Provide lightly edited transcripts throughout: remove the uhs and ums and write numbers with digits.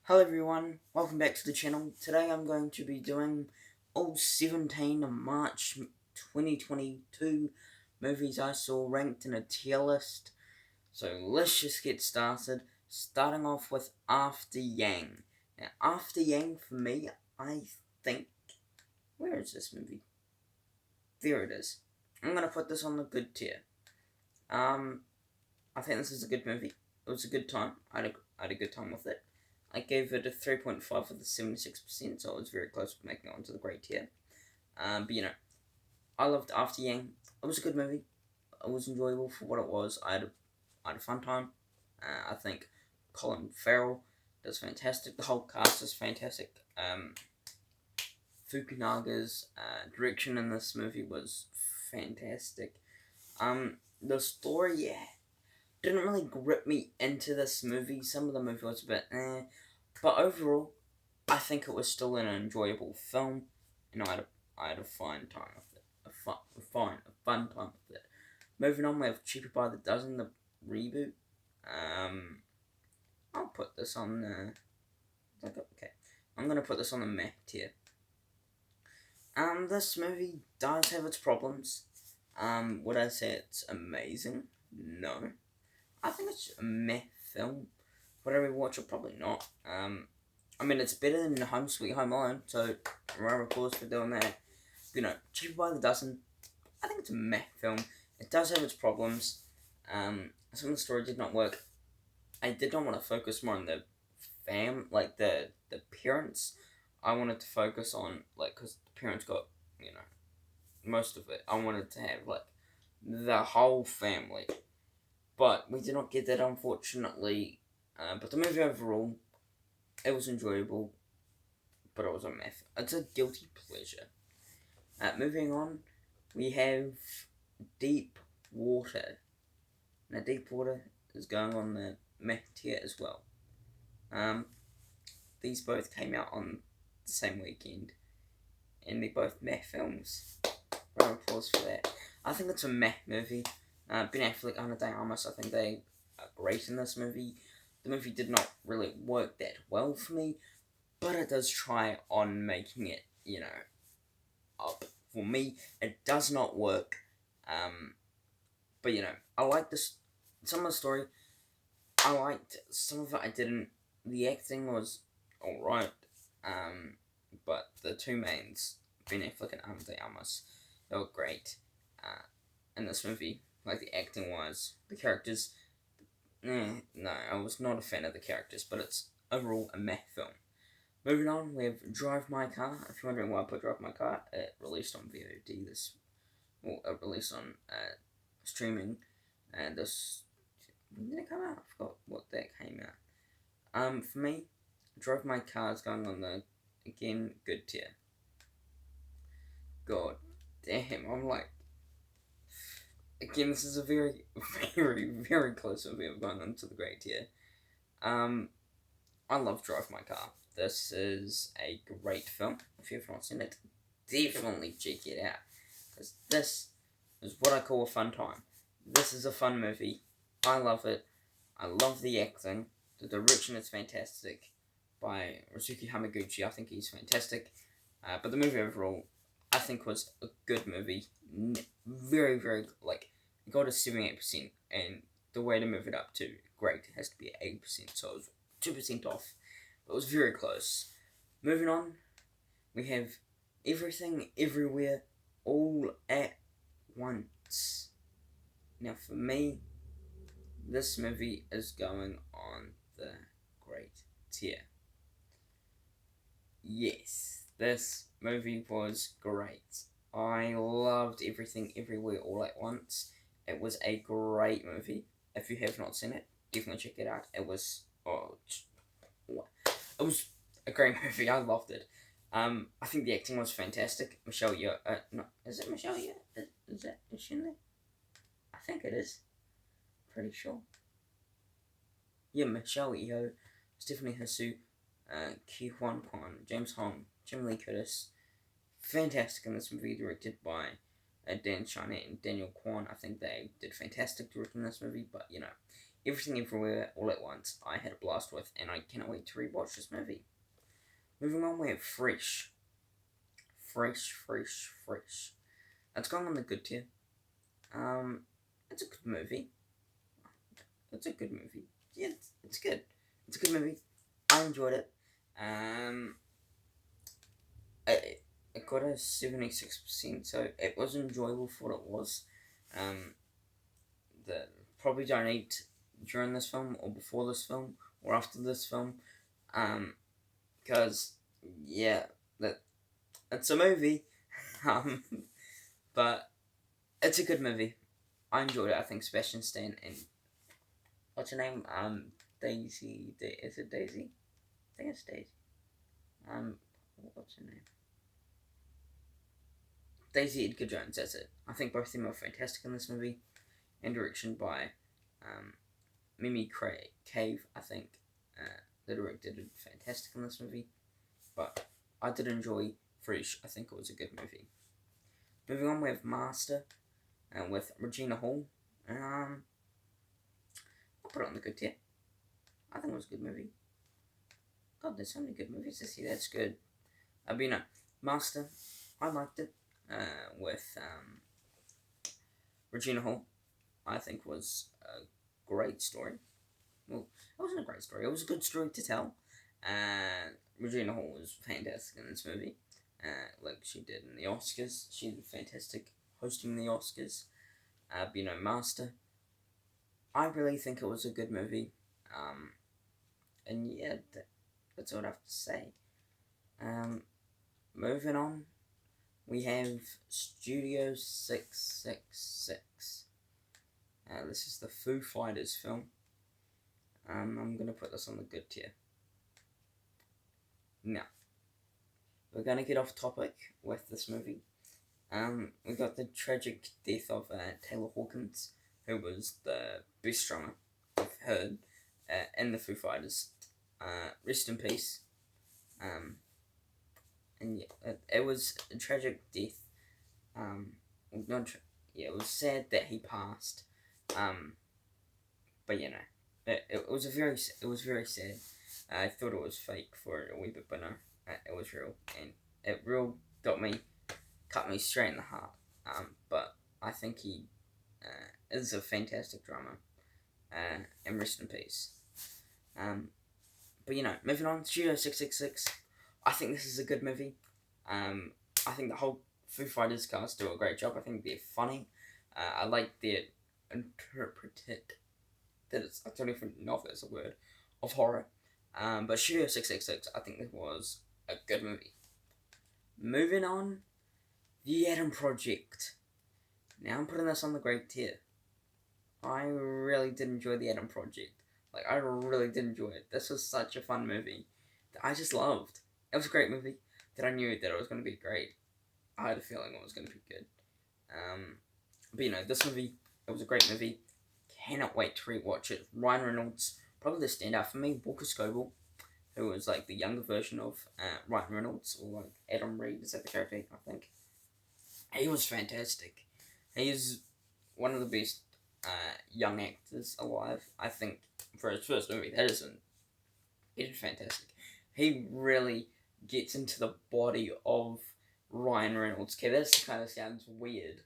Hello everyone, welcome back to the channel. Today I'm going to be doing all 17 of March 2022 movies I saw ranked in a tier list. So let's just get started, starting off with After Yang. Now After Yang for me, I think, where is this movie? There it is. I'm going to put this on the good tier. I think this is a good movie. It was a good time. I had a good time with it. I gave it a 3.5 with the 76%, so I was very close to making it onto the great tier. But I loved After Yang. It was a good movie. It was enjoyable for what it was. I had a fun time. I think Colin Farrell does fantastic. The whole cast is fantastic. Fukunaga's direction in this movie was fantastic. The story, didn't really grip me into this movie. Some of the movie was a bit but overall, I think it was still an enjoyable film. I had a fine time with it. A fun time with it. Moving on, we have Cheaper by the Dozen, the reboot. I'll put this on the... Okay. I'm going to put this on the meh tier. This movie does have its problems. Would I say it's amazing? No. I think it's a meh film. Would I rewatch it? Probably not. I mean, it's better than Home Sweet Home Alone, so round of applause for doing that. Cheaper by the Dozen, I think it's a meh film. It does have its problems. Some of the story did not work. I did not want to focus more on the the parents. I wanted to focus on, because the parents got, most of it. I wanted to have, the whole family. But we did not get that, unfortunately. But the movie overall, it was enjoyable, but it was a meh. It's a guilty pleasure. Moving on, we have Deep Water. Now, Deep Water is going on the meh tier as well. These both came out on the same weekend, and they're both meh films. Round of applause for that. I think it's a meh movie. Ben Affleck, Ana de Armas, I think they are great in this movie. The movie did not really work that well for me, but it does try on making it, up. For me, it does not work. But I liked this. Some of the story, I liked. Some of it I didn't. The acting was alright. But the two mains, Ben Affleck and Ana de Armas, they were great. In this movie, the acting wise, the characters. No, I was not a fan of the characters, but it's overall a meh film. Moving on, we have Drive My Car. If you're wondering why I put Drive My Car, it released on VOD it released on streaming, and when did it come out? I forgot what that came out. For me, Drive My Car is going on the, again, good tier. God damn, again, this is a very, very, very close movie of going on to the great tier. I love Drive My Car. This is a great film. If you have not seen it, definitely check it out. Because this is what I call a fun time. This is a fun movie. I love it. I love the acting. The direction is fantastic by Ryusuke Hamaguchi. I think he's fantastic. But the movie overall, I think, was a good movie. Very, very, it got a 78%, and the way to move it up to great has to be 8%, so it was 2% off. But it was very close. Moving on, we have Everything, Everywhere, All at Once. Now, for me, this movie is going on the great tier. Yes, this movie was great. I loved Everything, Everywhere, All at Once. It was a great movie. If you have not seen it, definitely check it out. It was a great movie. I loved it. I think the acting was fantastic. Michelle Yeoh. No, is it Michelle Yeoh? Is she in there? I think it is. Pretty sure. Yeah, Michelle Yeoh, Stephanie Hsu, Ki Huan Kwan, James Hong, Jim Lee Curtis. Fantastic in this movie, directed by Dan China and Daniel Kwan. I think they did fantastic directing this movie, but Everything Everywhere All at Once, I had a blast with, and I cannot wait to rewatch this movie. Moving on, we have Fresh. Fresh. That's going on the good tier. It's a good movie. Yeah, it's good. It's a good movie. I enjoyed it. It got a 76%, so it was enjoyable for what it was. The probably don't eat during this film, or before this film, or after this film, because it's a movie, but it's a good movie. I enjoyed it. I think Sebastian Stan and what's her name? Daisy. Is it Daisy? I think it's Daisy. What's her name? Daisy Edgar Jones. That's it. I think both of them are fantastic in this movie, and direction by Mimi Cave. I think the director did fantastic in this movie, but I did enjoy Fresh. I think it was a good movie. Moving on, we have Master, with Regina Hall. I'll put it on the good tier. I think it was a good movie. God, there's so many good movies this year. That's good. Master, I liked it. With Regina Hall, I think was a great story. Well, it wasn't a great story. It was a good story to tell. Regina Hall was fantastic in this movie. Like she did in the Oscars. She did fantastic hosting the Oscars. Master. I really think it was a good movie. And yeah, that's all I have to say. Moving on, we have Studio 666. This is the Foo Fighters film. I'm going to put this on the good tier. Now, we're going to get off topic with this movie. We got the tragic death of Taylor Hawkins, who was the best drummer I've heard in the Foo Fighters. Rest in peace. And yeah, it was a tragic death. It was sad that he passed. But it was very sad. I thought it was fake for a wee bit, but no, it was real, and it real cut me straight in the heart. But I think he is a fantastic drummer. And rest in peace. But moving on, Studio 666. I think this is a good movie. I think the whole Foo Fighters cast do a great job. I think they're funny. I like their I don't even know if that's a word, of horror. But Studio 666, I think it was a good movie. Moving on, The Adam Project. Now I'm putting this on the great tier. I really did enjoy The Adam Project. I really did enjoy it. This was such a fun movie that I just loved. It was a great movie that I knew that it was going to be great. I had a feeling it was going to be good. But this movie, it was a great movie. Cannot wait to rewatch it. Ryan Reynolds, probably the standout for me. Walker Scobell, who was like the younger version of Ryan Reynolds, or like Adam Reed, is that the character? I think he was fantastic. He is one of the best young actors alive. I think for his first movie, he did fantastic. He really gets into the body of Ryan Reynolds. Okay, this kind of sounds weird,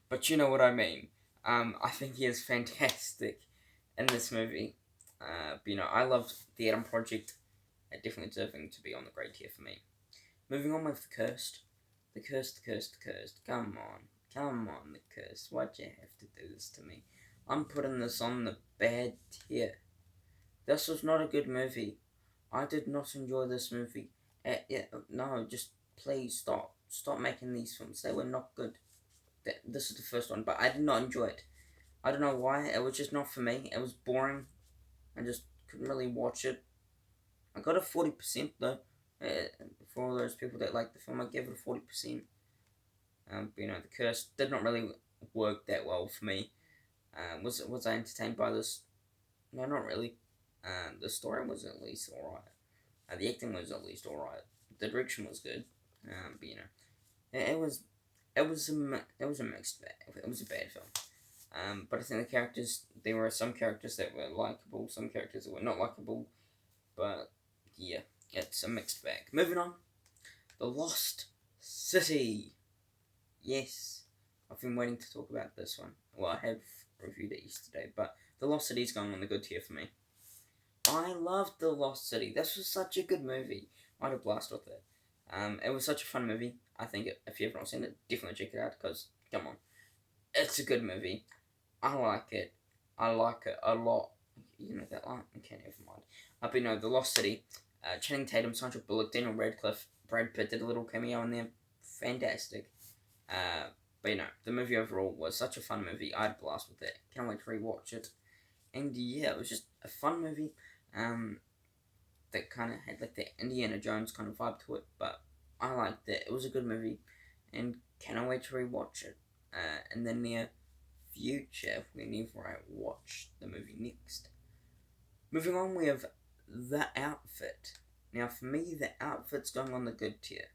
but you know what I mean. I think he is fantastic in this movie. I loved The Adam Project. Definitely deserving to be on the great tier for me. Moving on with The Cursed. The Cursed. Come on, The Cursed. Why'd you have to do this to me? I'm putting this on the bad tier. This was not a good movie. I did not enjoy this movie. No, just please stop. Stop making these films. They were not good. This is the first one, but I did not enjoy it. I don't know why. It was just not for me. It was boring. I just couldn't really watch it. I got a 40% though. For all those people that like the film, I gave it a 40%. The Curse did not really work that well for me. Was I entertained by this? No, not really. The story was at least alright. The acting was at least alright. The direction was good. It was a mixed bag. It was a bad film. But I think the characters, there were some characters that were likable, some characters that were not likable. But yeah, it's a mixed bag. Moving on, The Lost City. Yes, I've been waiting to talk about this one. Well, I have reviewed it yesterday, but The Lost City is going on the good tier for me. I loved The Lost City. This was such a good movie. I had a blast with it. It was such a fun movie. I think if you've not seen it, definitely check it out, because, come on, it's a good movie. I like it. I like it a lot. You know that line? Okay, never mind. But no, The Lost City. Channing Tatum, Sandra Bullock, Daniel Radcliffe, Brad Pitt did a little cameo in there. Fantastic. But the movie overall was such a fun movie. I had a blast with it. Can't wait to rewatch it. And yeah, it was just a fun movie. That kind of had like the Indiana Jones kind of vibe to it, but I liked it. It was a good movie, and cannot wait to rewatch it. In the near future, whenever I watch the movie next. Moving on, we have The Outfit. Now, for me, The Outfit's going on the good tier.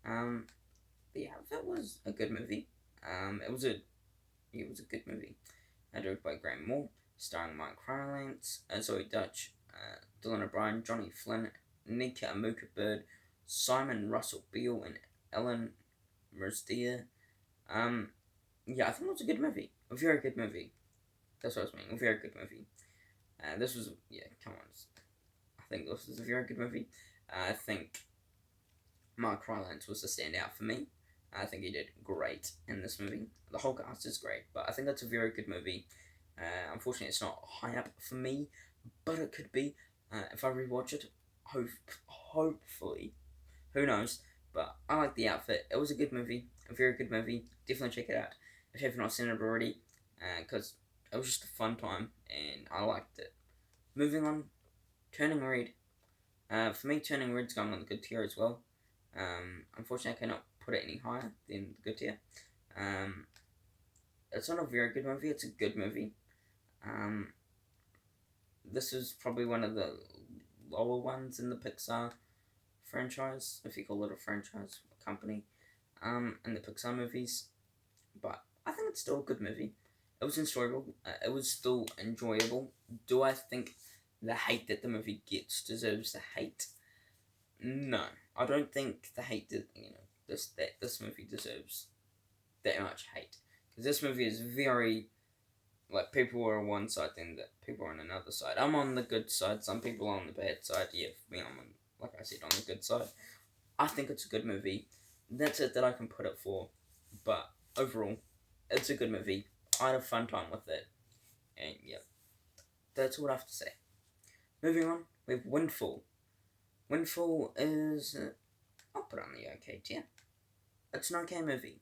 The Outfit was a good movie. It was a good movie. Directed by Graham Moore, starring Mike Rylance, Zoe Dutch, Dylan O'Brien, Johnny Flynn, Nika Amuka Bird, Simon Russell Beale, and Ellen Mersdia. Yeah, I think it was a good movie. A very good movie. That's what I was meaning. A very good movie. This was, come on. I think this was a very good movie. I think Mark Rylance was the standout for me. I think he did great in this movie. The whole cast is great, but I think that's a very good movie. Unfortunately, it's not high up for me, but it could be if I rewatch it. Hopefully, who knows? But I like The Outfit. It was a good movie, a very good movie. Definitely check it out if you have not seen it already, because it was just a fun time and I liked it. Moving on, Turning Red. For me, Turning Red's going on the good tier as well. Unfortunately, I cannot put it any higher than the good tier. It's not a very good movie. It's a good movie. This is probably one of the lower ones in the Pixar franchise, if you call it a franchise company, in the Pixar movies. But I think it's still a good movie. It was enjoyable. It was still enjoyable. Do I think the hate that the movie gets deserves the hate? No, I don't think the hate that this movie deserves that much hate, because this movie is very, like, people are on one side, then that people are on another side. I'm on the good side. Some people are on the bad side. Yeah, for me, I'm on, like I said, on the good side. I think it's a good movie. That's it that I can put it for. But overall, it's a good movie. I had a fun time with it. And yeah, that's what I have to say. Moving on, we have Windfall. Windfall is, I'll put it on the okay tier. It's an okay movie.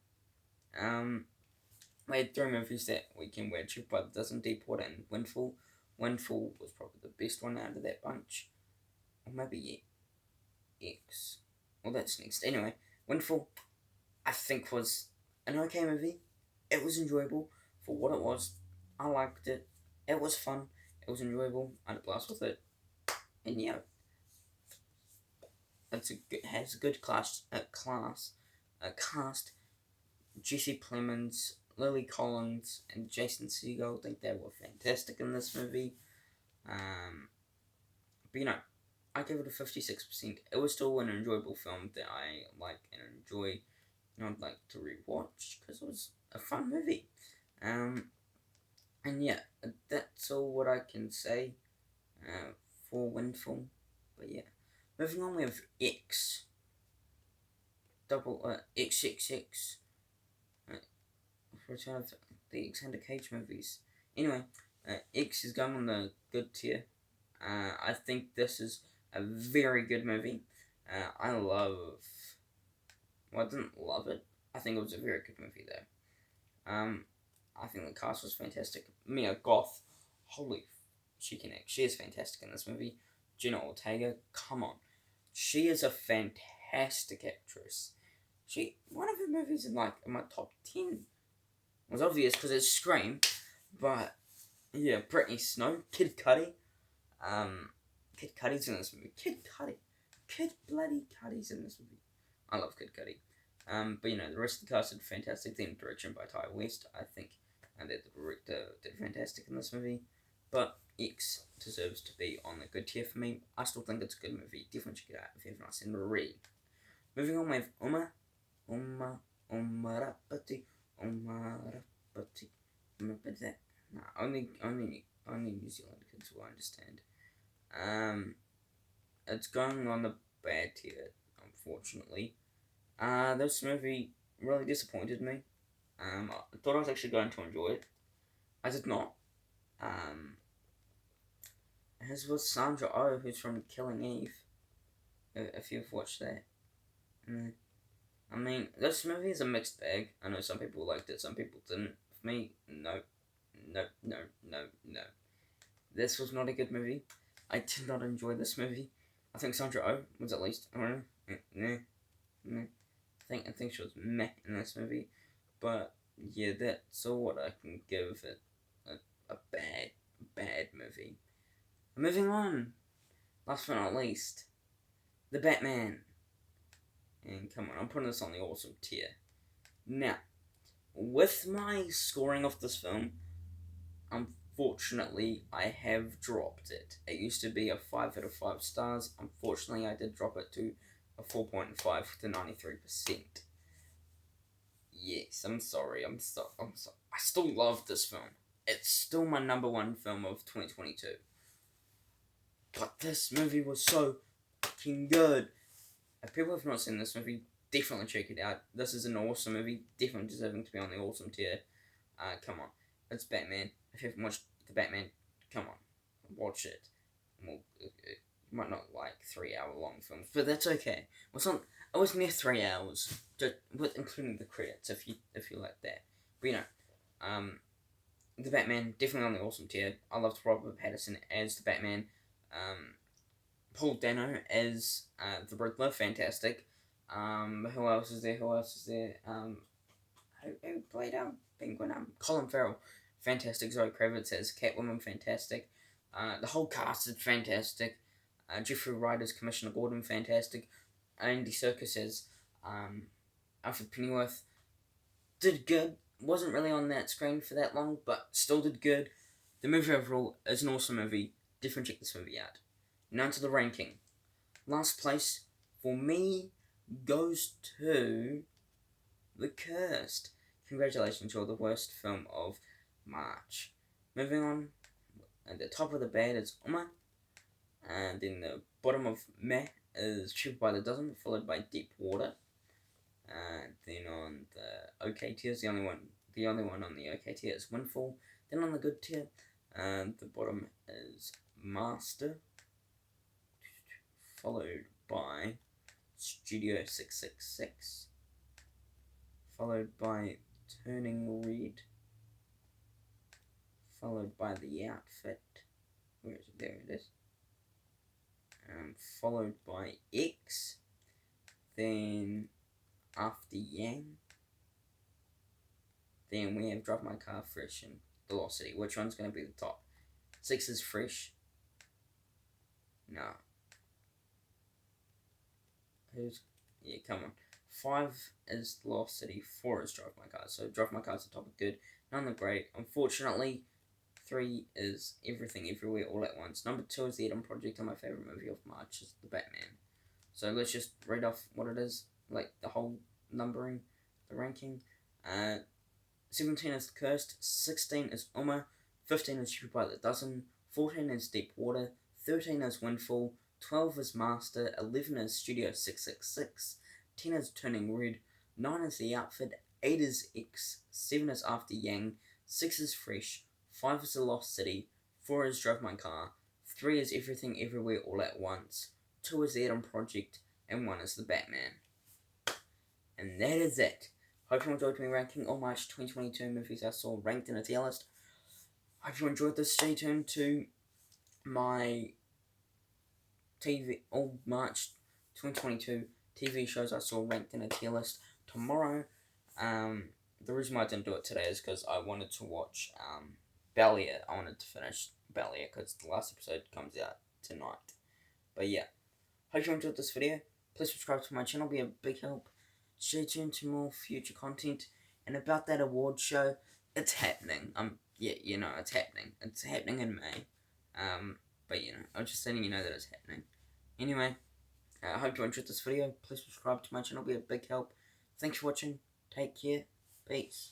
We had 3 movies that weekend where True Blood doesn't Deepwater and Windfall. Windfall was probably the best one out of that bunch. Or maybe X. Well, that's next. Anyway, Windfall, I think, was an okay movie. It was enjoyable for what it was. I liked it. It was fun. It was enjoyable. I had a blast with it. And yeah, it has a good cast. Jesse Plemons, Lily Collins, and Jason Segel. I think they were fantastic in this movie. But I gave it a 56%. It was still an enjoyable film that I like and enjoy, and I'd like to rewatch because it was a fun movie. And yeah, that's all what I can say for Windfall. But yeah, moving on, we have X. XXX. Return of the Alexander Cage movies. Anyway, X is going on the good tier. I think this is a very good movie. I didn't love it. I think it was a very good movie though. I think the cast was fantastic. Mia Goth, she can act. She is fantastic in this movie. Jenna Ortega, come on, she is a fantastic actress. One of her movies in my top 10. It was obvious because it's Scream, but yeah, Brittany Snow, Kid Cudi. Kid Cudi's in this movie. Kid bloody Cudi's in this movie. I love Kid Cudi. But the rest of the cast is fantastic. Then direction by Ty West. I think and that the director did fantastic in this movie. But X deserves to be on the good tier for me. I still think it's a good movie. Definitely check it out if you haven't seen it already. Moving on with Uma Rapati. Remember that? No, only New Zealand kids will understand. It's going on the bad tier, unfortunately. This movie really disappointed me. I thought I was actually going to enjoy it. I did not. As was Sandra Oh, who's from Killing Eve. If you've watched that. I mean, this movie is a mixed bag. I know some people liked it, some people didn't. For me, no. This was not a good movie. I did not enjoy this movie. I think Sandra Oh was at least, I don't know, I think she was meh in this movie. But yeah, that's all what I can give it. A bad movie. Moving on. Last but not least, The Batman. And come on, I'm putting this on the awesome tier. Now, with my scoring of this film, unfortunately, I have dropped it. It used to be a 5 out of 5 stars. Unfortunately, I did drop it to a 4.5 to 93%. Yes, I'm sorry. I'm sorry. I still love this film. It's still my number one film of 2022. But this movie was so fucking good. If people have not seen this movie, definitely check it out. This is an awesome movie. Definitely deserving to be on the awesome tier. Come on. It's Batman. If you haven't watched The Batman, come on. Watch it. Well, you might not like 3-hour long films, but that's okay. It was near 3 hours, just with including the credits, if you like that. But The Batman, definitely on the awesome tier. I loved Robert Pattinson as the Batman. Paul Dano as the Riddler, fantastic. Who else is there? Who played Penguin? Colin Farrell, fantastic. Zoe Kravitz as Catwoman, fantastic. The whole cast is fantastic. Jeffrey Wright as Commissioner Gordon, fantastic. Andy Serkis as Alfred Pennyworth, did good. Wasn't really on that screen for that long, but still did good. The movie overall is an awesome movie. Definitely check this movie out. Now to the ranking. Last place for me goes to The Cursed. Congratulations, you're the worst film of March. Moving on, at the top of the bed is Uma, and in the bottom of Meh is Cheaper by the Dozen, followed by Deep Water. Then on the OK tier, the only one on the OK tier is Windfall. Then on the good tier, the bottom is Master, followed by Studio 666, followed by Turning Red, followed by The Outfit, where is it? There it is, followed by X, then After Yang, then we have Drive My Car, Fresh, and Velocity. Which one's going to be the top? 6 is Fresh. No. Come on. 5 is Velocity, 4 is Drive My Car. So Drive My Car's the top of good, none of great. Unfortunately, 3 is Everything Everywhere All at Once. Number 2 is The Eden Project, and my favourite movie of March is The Batman. So let's just read off what it is, like the whole numbering, the ranking. 17 is The Cursed, 16 is Uma, 15 is Cheaper by the Dozen, 14 is Deep Water, 13 is Windfall, 12 is Master, 11 is Studio 666, 10 is Turning Red, 9 is The Outfit, 8 is X, 7 is After Yang, 6 is Fresh, 5 is The Lost City, 4 is Drive My Car, 3 is Everything Everywhere All at Once, 2 is The Eden Project, and 1 is The Batman. And that is it. Hope you enjoyed me ranking all March 2022 movies I saw ranked in a tier list. Hope you enjoyed this. Stay tuned to my all March 2022 TV shows I saw ranked in a tier list tomorrow. The reason why I didn't do it today is because I wanted to watch Bellier. I wanted to finish Bellier because the last episode comes out tonight. But yeah, hope you enjoyed this video. Please subscribe to my channel, be a big help. Stay tuned to more future content. And about that award show, it's happening. Yeah, you know, it's happening. It's happening in May. But you know, I was just letting you know that it's happening. Anyway, I hope you enjoyed this video. Please subscribe to my channel, it'll be a big help. Thanks for watching. Take care. Peace.